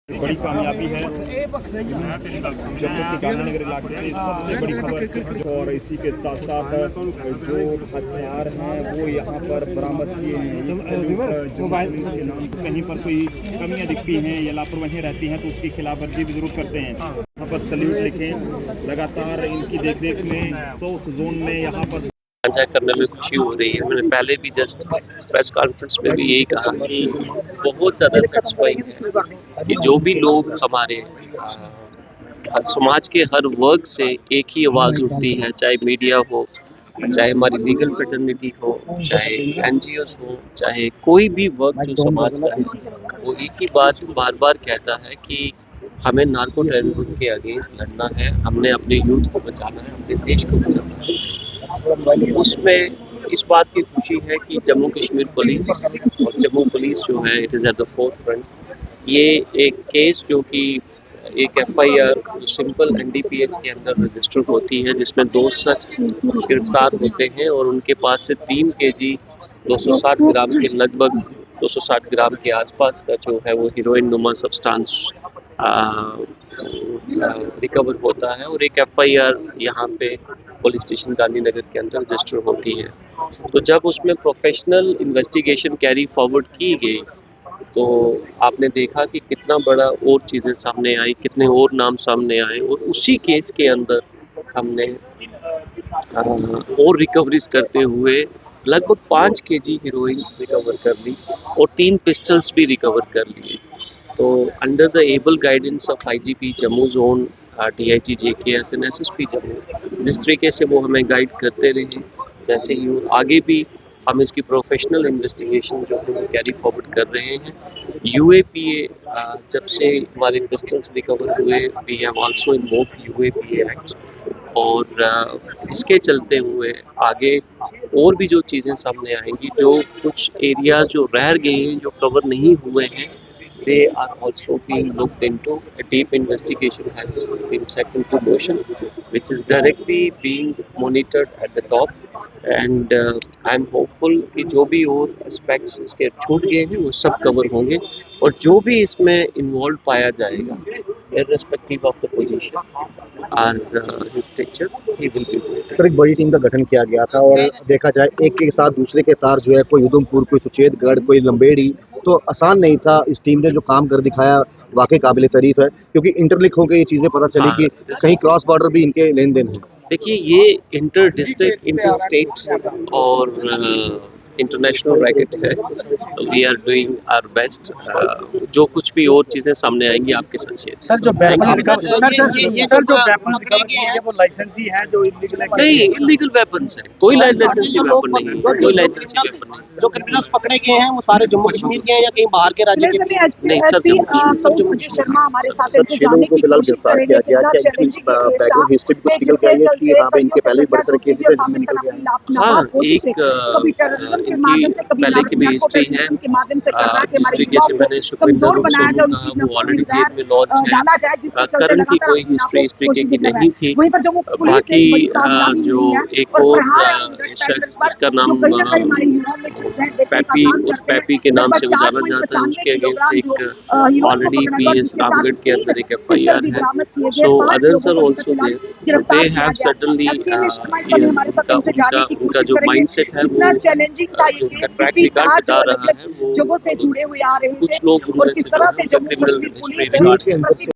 बड़ी कामयाबी है जम्मू के गांधीनगर इलाके में सबसे बड़ी खबर। और इसी के साथ साथ जो हथियार हैं वो यहाँ पर बरामद किए हैं। के नाम कहीं पर कोई कमियां दिखती हैं या लापरवाही रहती हैं तो उसकी खिलाफवर्जी भी जरूर करते हैं। यहाँ पर सल्यूट लिखें। लगातार इनकी देखरेख में साउथ जोन में यहाँ पर साझा करने में खुशी हो रही है। मैंने पहले भी जस्ट प्रेस कॉन्फ्रेंस में भी यही कहा कि बहुत ज़्यादा सेटिस्फाइंग है कि जो भी लोग हमारे समाज के हर वर्ग से एक ही आवाज़ उठती है, चाहे मीडिया हो, चाहे हमारी लीगल फ्रेटर्निटी हो, चाहे एनजीओस हो, चाहे कोई भी वर्ग जो समाज का है, वो एक ही बात बार बार कहता है कि हमें नार्को टेररिज्म के अगेंस्ट लड़ना है, हमने अपने यूथ को बचाना है, अपने देश को बचाना है। उसमें इस बात की खुशी है कि जम्मू कश्मीर पुलिस और जम्मू पुलिस जो है it is at the fourth front. ये एक केस जो कि एक एफआईआर जो सिंपल एनडीपीएस के अंदर रजिस्टर होती है, जिसमें 2 शख्स गिरफ्तार होते हैं और उनके पास से 3 केजी 260 ग्राम के लगभग 260 ग्राम के आसपास का जो है वो हीरोइन नुमा सब्सटेंस रिकवर होता है और एक एफआईआर यहाँ पे पुलिस स्टेशन गांधीनगर के अंदर रजिस्टर होती है। तो जब उसमें प्रोफेशनल इन्वेस्टिगेशन कैरी फॉरवर्ड की गई तो आपने देखा कि कितना बड़ा और चीज़ें सामने आई, कितने और नाम सामने आए और उसी केस के अंदर हमने और रिकवरीज करते हुए लगभग 5 केजी हीरोइन रिकवर कर ली और 3 पिस्टल्स भी रिकवर कर लिए। तो under the able guidance of IGP Jammu zone, DIG JKS and SSP Jammu, जिस तरीके से वो हमें गाइड करते रहे, जैसे ही आगे भी हम इसकी प्रोफेशनल इन्वेस्टिगेशन जो है कैरी फॉरवर्ड कर रहे हैं। यूएपीए जब से हमारे पिस्टल्स रिकवर हुए, we have also invoked UAPA act और इसके चलते हुए आगे और भी जो चीज़ें सामने आएंगी, जो कुछ एरियाज जो रह गए हैं, जो कवर नहीं हुए हैं, they are also being looked into. A deep investigation has been set into motion, which is directly being monitored at the top. And I'm hopeful कि जो भी और एस्पेक्ट्स इसके छूट गए हैं वो सब कवर होंगे और जो भी इसमें इन्वॉल्व पाया जाएगा, irrespective of the position और his stature, he will be voted. Sir, एक बड़ी टीम का गठन किया गया था और देखा जाए एक के साथ दूसरे के तार जो है, कोई उधमपुर, कोई सुचेतगढ़, कोई लंबेड़ी, तो आसान नहीं था। इस टीम ने जो काम कर दिखाया वाकई काबिल तारीफ है, क्योंकि इंटरलिंक होकर ये चीजें पता चली कि कहीं क्रॉस बॉर्डर भी इनके लेन देन है। देखिए, ये इंटर डिस्ट्रिक्ट, इंटर स्टेट और इंटरनेशनल रैकेट है, तो we are doing our best. जो कुछ भी और चीज़ें सामने आएंगी आपके साथ शेयर। सर, जो वेपन है वो लाइसेंसी है, जो इलीगल है? नहीं, इलीगल वेपन्स है, कोई लाइसेंसी वेपन नहीं है, कोई लाइसेंसी वेपन नहीं। जो क्रिमिनल्स पकड़े गए हैं वो सारे जम्मू कश्मीर के हैं या कहीं बाहर के राज्य के? नहीं सर, जम्मू शर्मा हमारे साथ सर, 6 लोगों को फिलहाल गिरफ्तार किया गया। क्या इनकी बैकग्राउंड हिस्ट्री भी कुछ निकल गई है कि यहाँ पे इनके पहले भी बड़े सारे केसेस हैं जिनमें निकल गया है? हाँ, एक पहले की भी हिस्ट्री है। जिस तरीके से मैंने सुखविंदर रूप से कहा, वो ऑलरेडी जेल में लॉस्ट है। करण की कोई हिस्ट्री इस तरीके की नहीं थी। बाकी जो एक और शख्स जिसका नाम पैपी, उस पैपी के नाम से वो जाना जाता है, उसके अगेंस्ट एक ऑलरेडी पीएस रामगढ़ के अंदर एक एफआईआर है। So others are also there, they have certainly उनका जो माइंडसेट है वो ट्रैक रिकॉर्ड बता रहा है। वो जगहों से जुड़े हुए आ रहे हैं कुछ लोग उनमें से जो क्रिमिनल हिस्ट्री रिकॉर्ड